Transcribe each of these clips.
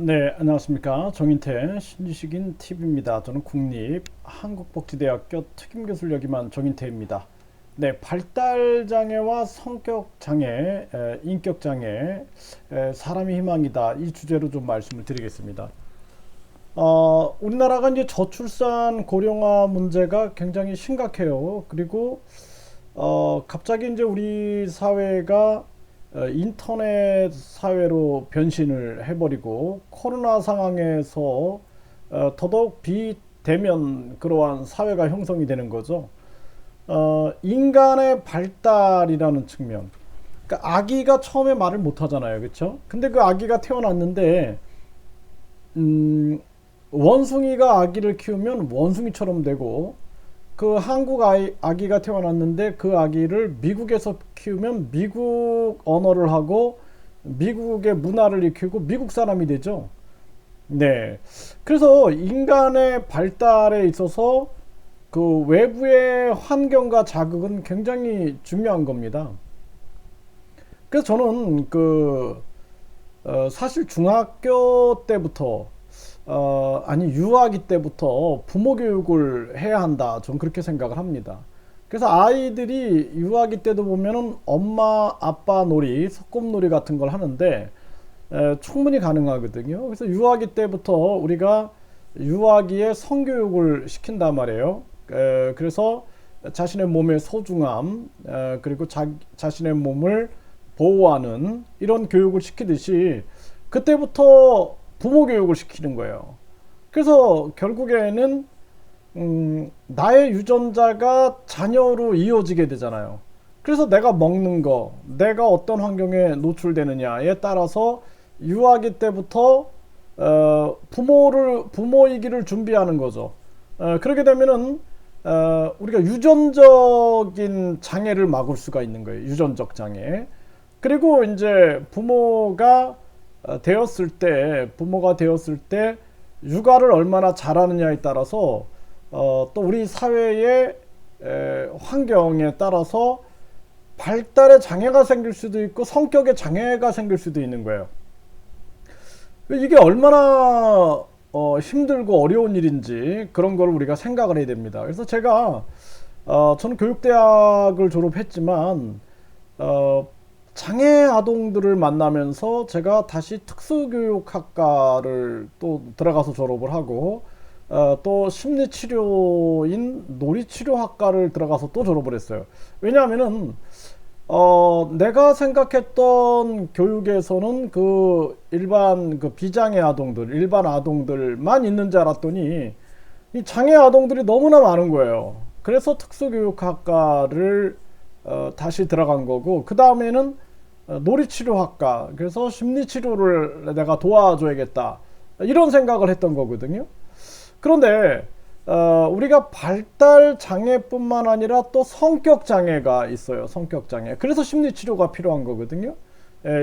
네, 안녕하십니까. 정인태 신지식인 TV입니다. 저는 국립한국복지대학교 특임교수를 역임한 정인태입니다. 네, 발달장애와 성격장애, 인격장애, 사람의 희망이다. 이 주제로 좀 말씀을 드리겠습니다. 우리나라가 이제 저출산 고령화 문제가 굉장히 심각해요. 그리고 갑자기 이제 우리 사회가 인터넷 사회로 변신을 해버리고 코로나 상황에서 더더욱 비대면 그러한 사회가 형성이 되는 거죠. 인간의 발달이라는 측면. 그러니까 아기가 처음에 말을 못 하잖아요, 그렇죠? 근데 그 아기가 태어났는데 원숭이가 아기를 키우면 원숭이처럼 되고 그 한국 아기가 태어났는데 그 아기를 미국에서 키우면 미국 언어를 하고 미국의 문화를 익히고 미국 사람이 되죠. 네. 그래서 인간의 발달에 있어서 그 외부의 환경과 자극은 굉장히 중요한 겁니다. 그래서 저는 사실 중학교 때부터 아니 유아기 때부터 부모 교육을 해야 한다. 전 그렇게 생각을 합니다. 그래서 아이들이 유아기 때도 보면은 엄마 아빠 놀이, 소꿉놀이 같은 걸 하는데 충분히 가능하거든요. 그래서 유아기 때부터 우리가 유아기에 성교육을 시킨단 말이에요. 그래서 자신의 몸의 소중함, 그리고 자신의 몸을 보호하는 이런 교육을 시키듯이 그때부터 부모 교육을 시키는 거예요. 그래서 결국에는 나의 유전자가 자녀로 이어지게 되잖아요. 그래서 내가 먹는 거, 내가 어떤 환경에 노출되느냐에 따라서 유아기 때부터 부모이기를 준비하는 거죠. 그렇게 되면은 우리가 유전적인 장애를 막을 수가 있는 거예요. 유전적 장애. 그리고 이제 부모가 되었을 때 육아를 얼마나 잘하느냐에 따라서 또 우리 사회의 환경에 따라서 발달의 장애가 생길 수도 있고 성격의 장애가 생길 수도 있는 거예요. 이게 얼마나 힘들고 어려운 일인지 그런 걸 우리가 생각을 해야 됩니다. 그래서 저는 교육대학을 졸업했지만 장애 아동들을 만나면서 제가 다시 특수교육학과를 또 들어가서 졸업을 하고 또 심리치료인 놀이치료학과를 들어가서 또 졸업을 했어요. 왜냐하면은 내가 생각했던 교육에서는 일반 비장애 아동들, 일반 아동들만 있는 줄 알았더니 이 장애 아동들이 너무나 많은 거예요. 그래서 특수교육학과를 다시 들어간 거고, 그 다음에는 놀이치료학과, 그래서 심리치료를 내가 도와줘야겠다, 이런 생각을 했던 거거든요. 그런데 우리가 발달 장애뿐만 아니라 또 성격 장애가 있어요. 성격 장애. 그래서 심리 치료가 필요한 거거든요.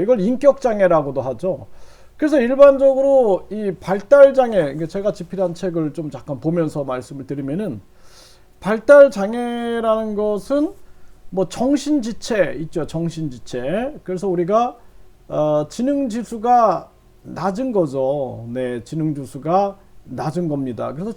이걸 인격 장애라고도 하죠. 그래서 일반적으로 이 발달 장애, 제가 집필한 책을 좀 잠깐 보면서 말씀을 드리면은, 발달 장애라는 것은 뭐 정신지체 있죠. 정신지체. 그래서 우리가 지능 지수가 낮은 거죠. 네, 지능 지수가 낮은 겁니다. 그래서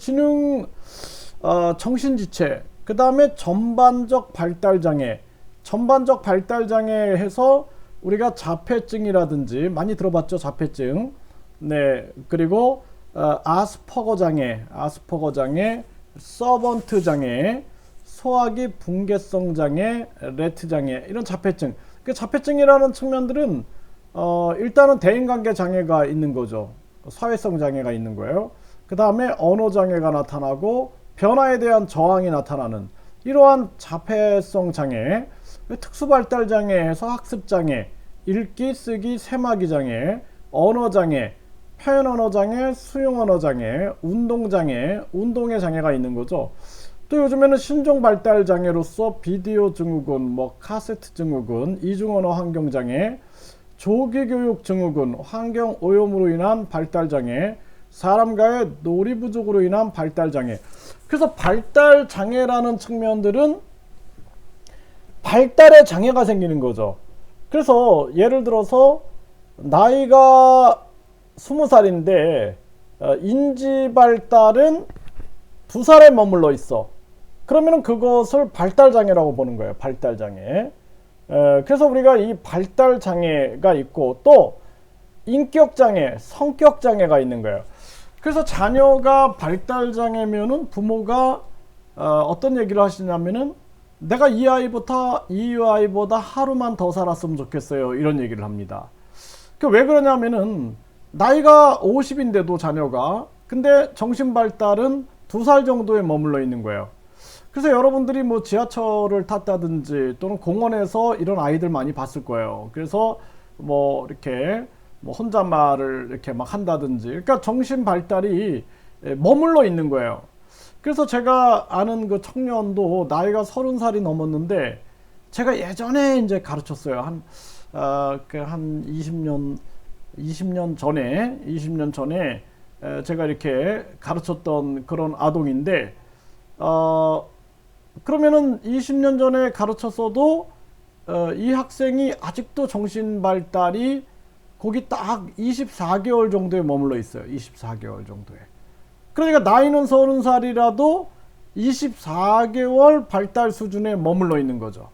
정신지체, 그 다음에 전반적 발달장애, 전반적 발달장애 해서 우리가 자폐증이라든지 많이 들어봤죠. 자폐증. 네, 그리고 아스퍼거 장애, 서번트 장애, 소화기 붕괴성 장애, 레트 장애, 이런 자폐증. 그 자폐증이라는 측면들은 일단은 대인관계 장애가 있는 거죠. 사회성 장애가 있는 거예요. 그 다음에 언어 장애가 나타나고 변화에 대한 저항이 나타나는 이러한 자폐성 장애, 특수발달 장애에서 학습 장애, 읽기, 쓰기, 세마기 장애, 언어 장애, 표현 언어 장애, 수용 언어 장애, 운동 장애, 운동의 장애가 있는 거죠. 또 요즘에는 신종 발달 장애로서 비디오 증후군, 뭐 카세트 증후군, 이중 언어 환경 장애, 조기 교육 증후군, 환경 오염으로 인한 발달 장애, 사람과의 놀이 부족으로 인한 발달 장애. 그래서 발달 장애라는 측면들은 발달에 장애가 생기는 거죠. 그래서 예를 들어서 나이가 20살인데 인지 발달은 2살에 머물러 있어. 그러면은 그것을 발달장애라고 보는 거예요. 발달장애. 그래서 우리가 이 발달장애가 있고 또 인격장애, 성격장애가 있는 거예요. 그래서 자녀가 발달장애면은 부모가 어떤 얘기를 하시냐면은 내가 이 아이보다 하루만 더 살았으면 좋겠어요. 이런 얘기를 합니다. 왜 그러냐면은 나이가 50인데도 자녀가 근데 정신 발달은 2살 정도에 머물러 있는 거예요. 그래서 여러분들이 뭐 지하철을 탔다든지 또는 공원에서 이런 아이들 많이 봤을 거예요. 그래서 뭐 이렇게 뭐 혼잣말을 이렇게 막 한다든지 그러니까 정신 발달이 머물러 있는 거예요. 그래서 제가 아는 그 청년도 나이가 30살이 넘었는데 제가 예전에 이제 가르쳤어요. 한 20년 전에 제가 이렇게 가르쳤던 그런 아동인데 그러면은 20년 전에 가르쳤어도 이 학생이 아직도 정신 발달이 거기 딱 24개월 정도에 머물러 있어요. 24개월 정도에. 그러니까 나이는 30살이라도 24개월 발달 수준에 머물러 있는 거죠.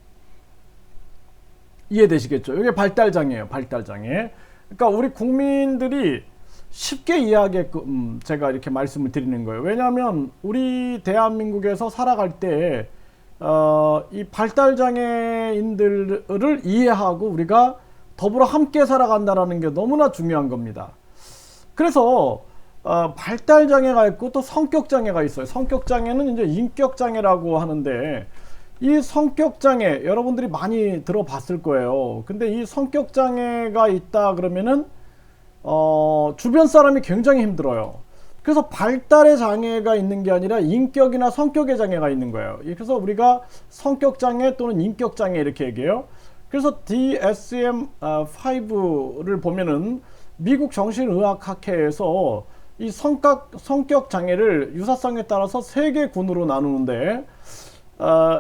이해되시겠죠? 이게 발달장애예요. 발달장애. 그러니까 우리 국민들이 쉽게 이해하게끔 제가 이렇게 말씀을 드리는 거예요. 왜냐하면 우리 대한민국에서 살아갈 때 이 발달장애인들을 이해하고 우리가 더불어 함께 살아간다는 게 너무나 중요한 겁니다. 그래서 발달장애가 있고 또 성격장애가 있어요. 성격장애는 이제 인격장애라고 하는데 이 성격장애 여러분들이 많이 들어봤을 거예요. 근데 이 성격장애가 있다 그러면은 주변 사람이 굉장히 힘들어요. 그래서 발달의 장애가 있는 게 아니라 인격이나 성격의 장애가 있는 거예요. 그래서 우리가 성격장애 또는 인격장애 이렇게 얘기해요. 그래서 DSM-5를 보면은 미국 정신의학학회에서 이 성격 장애를 유사성에 따라서 3개 군으로 나누는데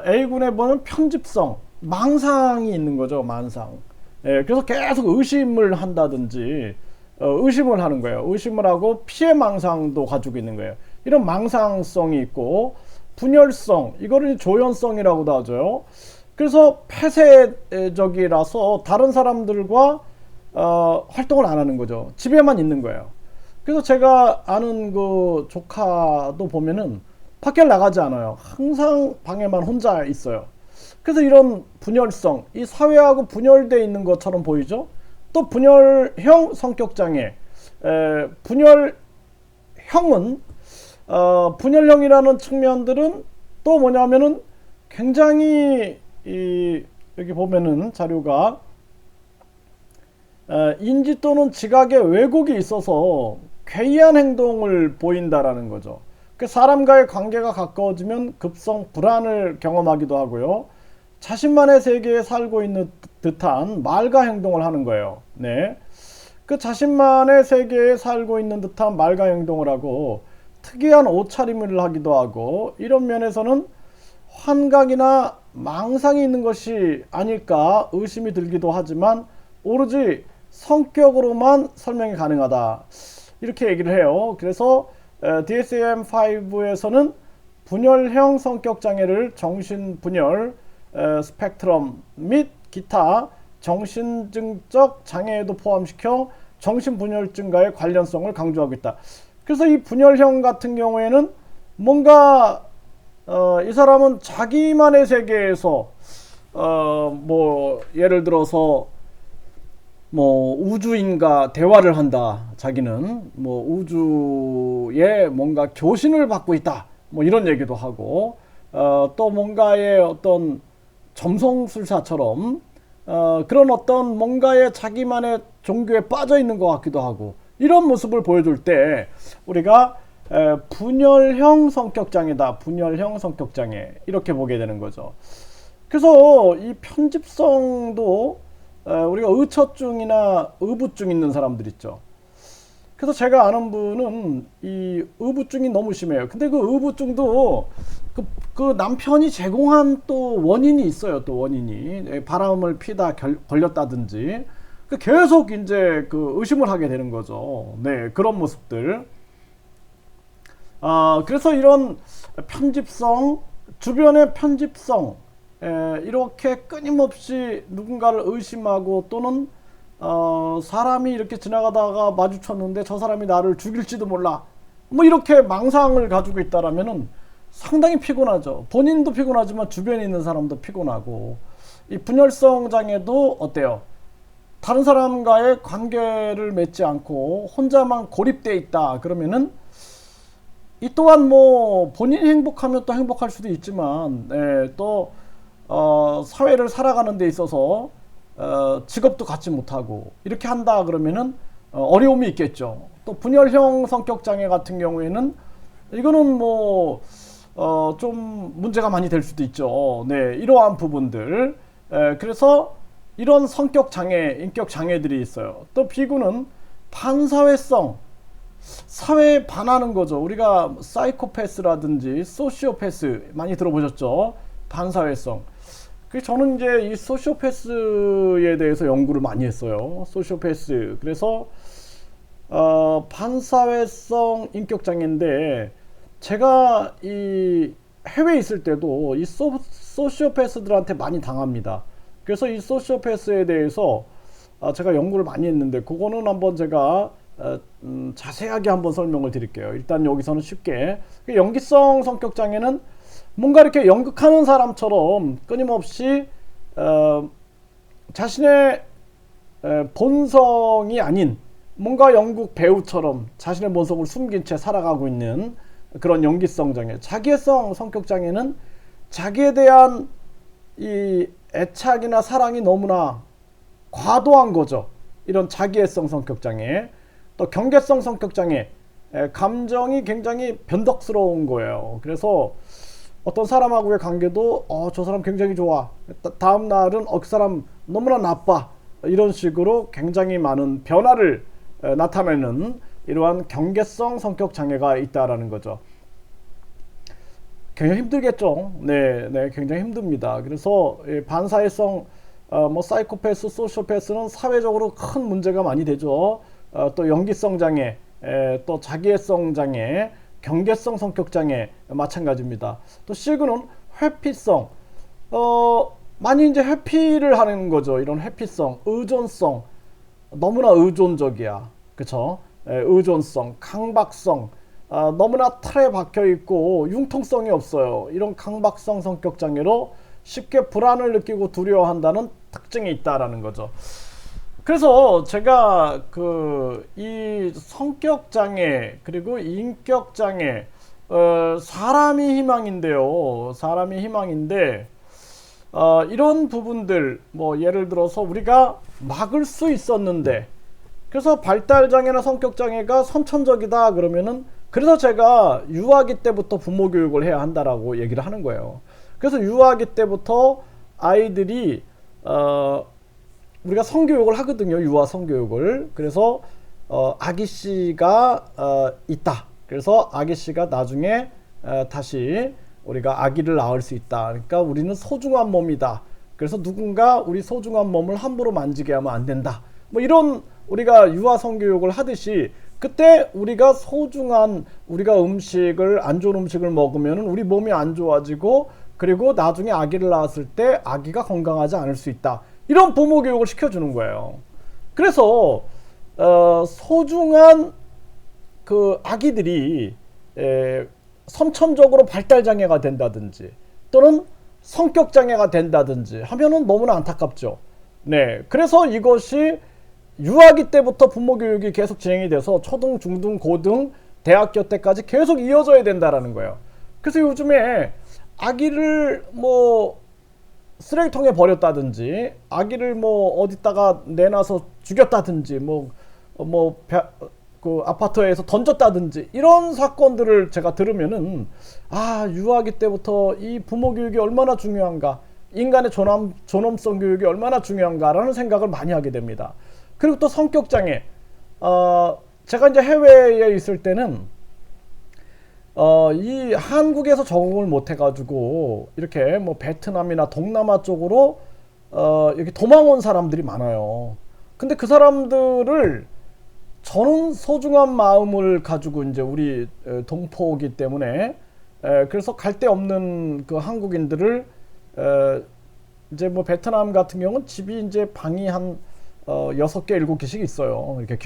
A군에 보면 편집성, 망상이 있는 거죠. 망상. 그래서 계속 의심을 한다든지 의심을 하는 거예요. 의심을 하고 피해 망상도 가지고 있는 거예요. 이런 망상성이 있고 분열성, 이거를 조현성이라고도 하죠. 그래서 폐쇄적이라서 다른 사람들과 활동을 안 하는 거죠. 집에만 있는 거예요. 그래서 제가 아는 그 조카도 보면은 밖에 나가지 않아요. 항상 방에만 혼자 있어요. 그래서 이런 분열성, 이 사회하고 분열되어 있는 것처럼 보이죠. 또 분열형 성격장애, 분열형은 분열형이라는 측면들은 또 뭐냐면은 굉장히 여기 보면은 자료가 인지 또는 지각에 왜곡이 있어서 괴이한 행동을 보인다라는 거죠. 사람과의 관계가 가까워지면 급성 불안을 경험하기도 하고요. 자신만의 세계에 살고 있는 듯한 말과 행동을 하는 거예요. 네. 그 자신만의 세계에 살고 있는 듯한 말과 행동을 하고 특이한 옷차림을 하기도 하고 이런 면에서는 환각이나 망상이 있는 것이 아닐까 의심이 들기도 하지만 오로지 성격으로만 설명이 가능하다. 이렇게 얘기를 해요. 그래서 DSM-5에서는 분열형 성격장애를 정신분열 스펙트럼 및 기타 정신증적 장애에도 포함시켜 정신분열증과의 관련성을 강조하고 있다. 그래서 이 분열형 같은 경우에는 뭔가 이 사람은 자기만의 세계에서 뭐 예를 들어서 뭐 우주인과 대화를 한다. 자기는 뭐 우주에 뭔가 교신을 받고 있다. 뭐 이런 얘기도 하고 또 뭔가의 어떤 점성술사처럼 그런 어떤 뭔가의 자기만의 종교에 빠져 있는 것 같기도 하고 이런 모습을 보여줄 때 우리가 분열형 성격장애다. 분열형 성격장애 이렇게 보게 되는 거죠. 그래서 이 편집성도 우리가 의처증이나 의부증 있는 사람들 있죠. 그래서 제가 아는 분은 이 의부증이 너무 심해요. 근데 그 의부증도 그 남편이 제공한 또 원인이 있어요. 또 원인이 바람을 피다 걸렸다든지 계속 이제 의심을 하게 되는 거죠. 네, 그런 모습들. 그래서 이런 편집성, 주변의 편집성, 이렇게 끊임없이 누군가를 의심하고 또는 사람이 이렇게 지나가다가 마주쳤는데 저 사람이 나를 죽일지도 몰라. 뭐 이렇게 망상을 가지고 있다라면은 상당히 피곤하죠. 본인도 피곤하지만 주변에 있는 사람도 피곤하고, 이 분열성 장애도 어때요? 다른 사람과의 관계를 맺지 않고 혼자만 고립돼 있다 그러면은 이 또한 뭐 본인이 행복하면 또 행복할 수도 있지만, 또 사회를 살아가는 데 있어서 직업도 갖지 못하고 이렇게 한다 그러면은 어려움이 있겠죠. 또 분열형 성격 장애 같은 경우에는 이거는 뭐 좀 문제가 많이 될 수도 있죠. 네, 이러한 부분들. 그래서 이런 성격 장애, 인격 장애들이 있어요. 또 B군은 반사회성, 사회에 반하는 거죠. 우리가 사이코패스라든지 소시오패스 많이 들어보셨죠? 반사회성. 저는 이제 이 소시오패스에 대해서 연구를 많이 했어요. 소시오패스. 그래서 반사회성 인격 장애인데, 제가 이 해외에 있을 때도 이 소시오패스들한테 많이 당합니다. 그래서 이 소시오패스에 대해서 제가 연구를 많이 했는데, 그거는 한번 제가 자세하게 한번 설명을 드릴게요. 일단 여기서는 쉽게, 연기성 성격 장애는 뭔가 이렇게 연극하는 사람처럼 끊임없이 자신의 본성이 아닌 뭔가 연극 배우처럼 자신의 본성을 숨긴 채 살아가고 있는 그런 연기성 장애. 자기애성 성격 장애는 자기에 대한 이 애착이나 사랑이 너무나 과도한 거죠. 이런 자기애성 성격 장애. 또 경계성 성격 장애, 감정이 굉장히 변덕스러운 거예요. 그래서 어떤 사람하고의 관계도 저 사람 굉장히 좋아, 다음 날은 그 사람 너무나 나빠, 이런 식으로 굉장히 많은 변화를 나타내는 이러한 경계성 성격 장애가 있다라는 거죠. 굉장히 힘들겠죠. 네, 굉장히 힘듭니다. 그래서 반사회성, 뭐 사이코패스, 소시오패스는 사회적으로 큰 문제가 많이 되죠. 또 연기성 장애, 또 자기애성 장애, 경계성 성격 장애 마찬가지입니다. 또 C군은 회피성, 많이 이제 회피를 하는 거죠. 이런 회피성, 의존성, 너무나 의존적이야, 그쵸? 의존성, 강박성, 너무나 틀에 박혀 있고 융통성이 없어요. 이런 강박성 성격 장애로 쉽게 불안을 느끼고 두려워한다는 특징이 있다라는 거죠. 그래서 제가 이 성격 장애 그리고 인격 장애, 사람이 희망인데요. 사람이 희망인데, 이런 부분들, 뭐 예를 들어서 우리가 막을 수 있었는데, 그래서 발달 장애나 성격 장애가 선천적이다 그러면은, 그래서 제가 유아기 때부터 부모 교육을 해야 한다라고 얘기를 하는 거예요. 그래서 유아기 때부터 아이들이 우리가 성교육을 하거든요. 유아 성교육을. 그래서 아기씨가 있다. 그래서 아기씨가 나중에 다시 우리가 아기를 낳을 수 있다. 그러니까 우리는 소중한 몸이다. 그래서 누군가 우리 소중한 몸을 함부로 만지게 하면 안 된다. 뭐 이런 우리가 유아 성교육을 하듯이, 그때 우리가 소중한, 우리가 안 좋은 음식을 먹으면 우리 몸이 안 좋아지고, 그리고 나중에 아기를 낳았을 때 아기가 건강하지 않을 수 있다. 이런 부모 교육을 시켜주는 거예요. 그래서 소중한 아기들이 선천적으로 발달장애가 된다든지 또는 성격장애가 된다든지 하면은 너무나 안타깝죠. 네, 그래서 이것이 유아기 때부터 부모 교육이 계속 진행이 돼서 초등, 중등, 고등, 대학교 때까지 계속 이어져야 된다라는 거예요. 그래서 요즘에 아기를 뭐 쓰레기통에 버렸다든지, 아기를 뭐 어디다가 내놔서 죽였다든지, 그 아파트에서 던졌다든지, 이런 사건들을 제가 들으면은 유아기 때부터 이 부모 교육이 얼마나 중요한가, 인간의 존엄성 교육이 얼마나 중요한가라는 생각을 많이 하게 됩니다. 그리고 또 성격장애, 제가 이제 해외에 있을 때는 이 한국에서 적응을 못 해가지고 이렇게 뭐 베트남이나 동남아 쪽으로 여기 도망 온 사람들이 많아요. 근데 그 사람들을 저는 소중한 마음을 가지고 이제 우리 동포이기 때문에 그래서 갈 데 없는 그 한국인들을 이제 뭐 베트남 같은 경우는 집이 이제 방이 한 6개, 7개씩 있어요. 이렇게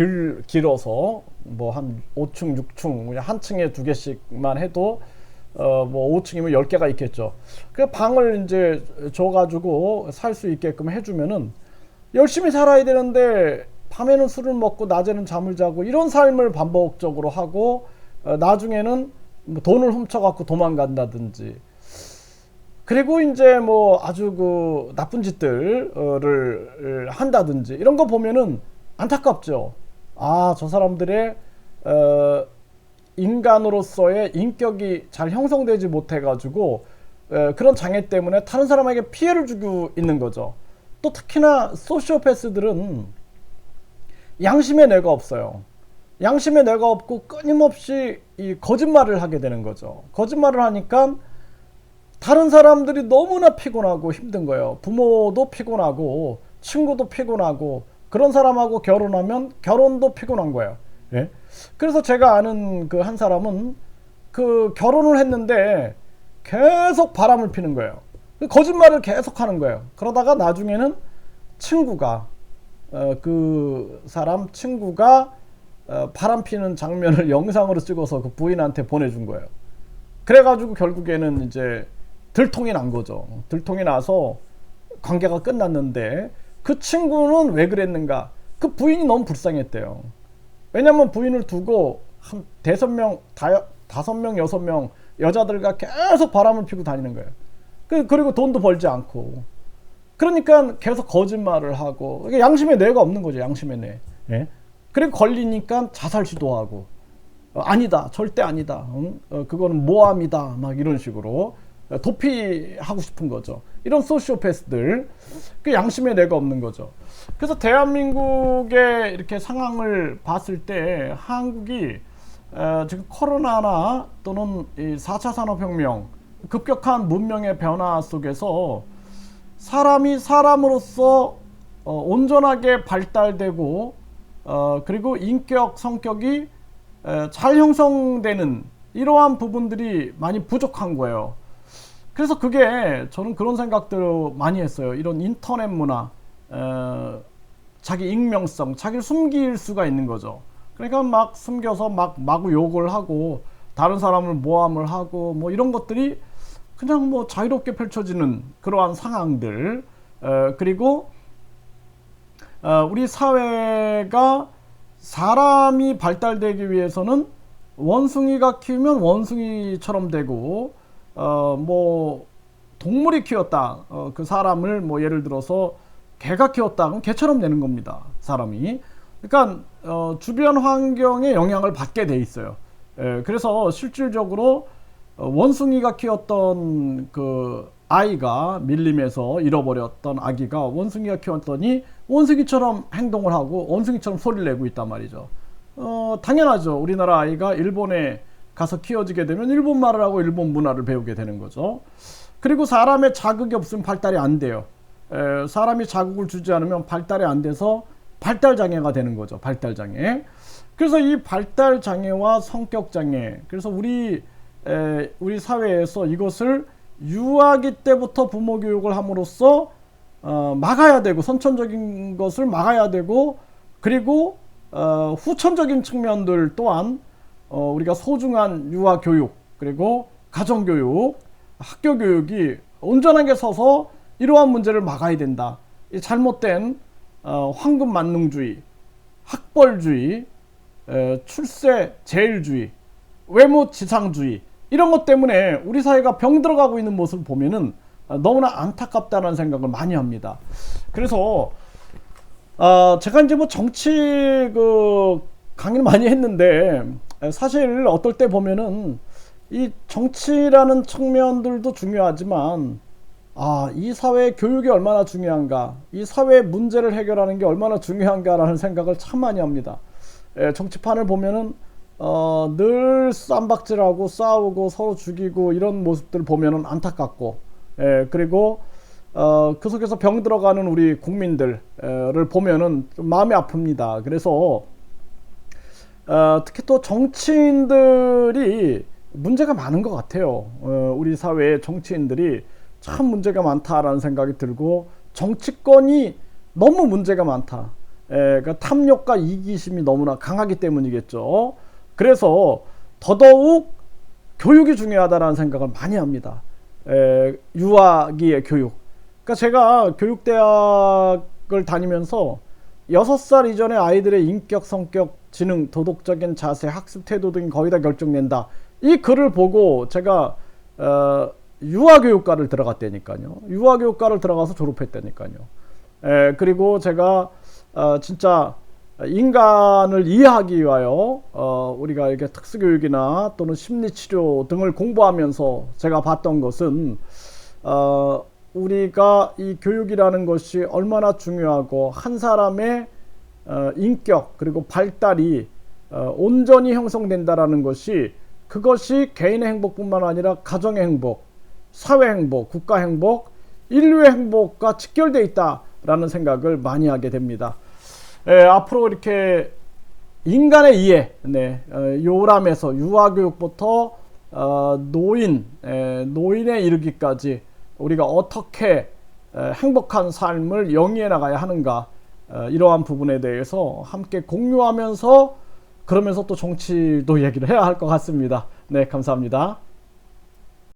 길어서 뭐 한 5층, 6층, 한 층에 2개씩만 해도 뭐 5층이면 10개가 있겠죠. 그 방을 이제 줘가지고 살 수 있게끔 해주면은 열심히 살아야 되는데 밤에는 술을 먹고 낮에는 잠을 자고 이런 삶을 반복적으로 하고 나중에는 뭐 돈을 훔쳐갖고 도망간다든지 그리고 이제 뭐 아주 그 나쁜 짓들을 한다든지 이런 거 보면은 안타깝죠. 아, 저 사람들의 인간으로서의 인격이 잘 형성되지 못해가지고 그런 장애 때문에 다른 사람에게 피해를 주고 있는 거죠. 또 특히나 소시오패스들은 양심의 뇌가 없어요. 양심의 뇌가 없고 끊임없이 이 거짓말을 하게 되는 거죠. 거짓말을 하니까 다른 사람들이 너무나 피곤하고 힘든 거예요. 부모도 피곤하고 친구도 피곤하고 그런 사람하고 결혼하면 결혼도 피곤한 거예요. 예? 그래서 제가 아는 그 한 사람은 그 결혼을 했는데 계속 바람을 피는 거예요. 거짓말을 계속 하는 거예요. 그러다가 나중에는 친구가 그 사람 친구가 바람 피는 장면을 영상으로 찍어서 그 부인한테 보내준 거예요. 그래가지고 결국에는 이제 들통이 난 거죠. 들통이 나서 관계가 끝났는데 그 친구는 왜 그랬는가? 그 부인이 너무 불쌍했대요. 왜냐면 부인을 두고 한 5명, 5명, 6명 여자들과 계속 바람을 피고 다니는 거예요. 그리고 돈도 벌지 않고. 그러니까 계속 거짓말을 하고. 이게 양심의 뇌가 없는 거죠. 양심의 뇌. 예? 그리고 걸리니까 자살 시도하고. 아니다. 절대 아니다. 그거는 모함이다. 막 이런 식으로. 도피하고 싶은 거죠. 이런 소시오패스들. 그 양심의 뇌가 없는 거죠. 그래서 대한민국의 이렇게 상황을 봤을 때 한국이 지금 코로나나 또는 이 4차 산업혁명 급격한 문명의 변화 속에서 사람이 사람으로서 온전하게 발달되고 그리고 인격, 성격이 잘 형성되는 이러한 부분들이 많이 부족한 거예요. 그래서 그게 저는 그런 생각들을 많이 했어요. 이런 인터넷 문화, 자기 익명성, 자기를 숨길 수가 있는 거죠. 그러니까 막 숨겨서 막 마구 욕을 하고 다른 사람을 모함을 하고 뭐 이런 것들이 그냥 뭐 자유롭게 펼쳐지는 그러한 상황들. 그리고 우리 사회가 사람이 발달되기 위해서는 원숭이가 키우면 원숭이처럼 되고 뭐 동물이 키웠다 그 사람을 뭐 예를 들어서 개가 키웠다 그럼 개처럼 되는 겁니다. 사람이. 그러니까 주변 환경에 영향을 받게 돼 있어요. 그래서 실질적으로 원숭이가 키웠던 그 아이가 밀림에서 잃어버렸던 아기가 원숭이가 키웠더니 원숭이처럼 행동을 하고 원숭이처럼 소리를 내고 있단 말이죠. 당연하죠. 우리나라 아이가 일본에 가서 키워지게 되면 일본 말을 하고 일본 문화를 배우게 되는 거죠. 그리고 사람의 자극이 없으면 발달이 안 돼요. 사람이 자극을 주지 않으면 발달이 안 돼서 발달장애가 되는 거죠. 발달장애. 그래서 이 발달장애와 성격장애, 그래서 우리 사회에서 이것을 유아기 때부터 부모 교육을 함으로써 막아야 되고, 선천적인 것을 막아야 되고, 그리고 후천적인 측면들 또한 우리가 소중한 유아 교육, 그리고 가정 교육, 학교 교육이 온전하게 서서 이러한 문제를 막아야 된다. 이 잘못된 황금 만능주의, 학벌주의, 출세 제일주의, 외모 지상주의 이런 것 때문에 우리 사회가 병들어가고 있는 모습을 보면은 너무나 안타깝다는 생각을 많이 합니다. 그래서 제가 이제 뭐 정치 강의를 많이 했는데 사실 어떨 때 보면은 이 정치라는 측면들도 중요하지만 이 사회의 교육이 얼마나 중요한가, 이 사회의 문제를 해결하는 게 얼마나 중요한가라는 생각을 참 많이 합니다. 정치판을 보면은 늘 쌈박질하고 싸우고 서로 죽이고 이런 모습들 보면은 안타깝고, 그리고 그 속에서 병 들어가는 우리 국민들을 보면은 좀 마음이 아픕니다. 그래서 특히 또 정치인들이 문제가 많은 것 같아요. 우리 사회의 정치인들이 참 문제가 많다라는 생각이 들고, 정치권이 너무 문제가 많다. 그러니까 탐욕과 이기심이 너무나 강하기 때문이겠죠. 그래서 더더욱 교육이 중요하다라는 생각을 많이 합니다. 유아기의 교육. 그러니까 제가 교육대학을 다니면서 6살 이전에 아이들의 인격, 성격, 지능, 도덕적인 자세, 학습 태도 등이 거의 다 결정된다. 이 글을 보고 제가 유아교육과를 들어갔다니까요. 유아교육과를 들어가서 졸업했다니까요. 그리고 제가 진짜 인간을 이해하기 위하여 우리가 이렇게 특수교육이나 또는 심리치료 등을 공부하면서 제가 봤던 것은 우리가 이 교육이라는 것이 얼마나 중요하고, 한 사람의 인격 그리고 발달이 온전히 형성된다라는 것이, 그것이 개인의 행복뿐만 아니라 가정의 행복, 사회 행복, 국가 행복, 인류의 행복과 직결되어 있다라는 생각을 많이 하게 됩니다. 앞으로 이렇게 인간의 이해, 요람에서 유아교육부터 노인에 이르기까지 우리가 어떻게 행복한 삶을 영위해 나가야 하는가, 이러한 부분에 대해서 함께 공유하면서, 그러면서 또 정치도 얘기를 해야 할 것 같습니다. 네, 감사합니다.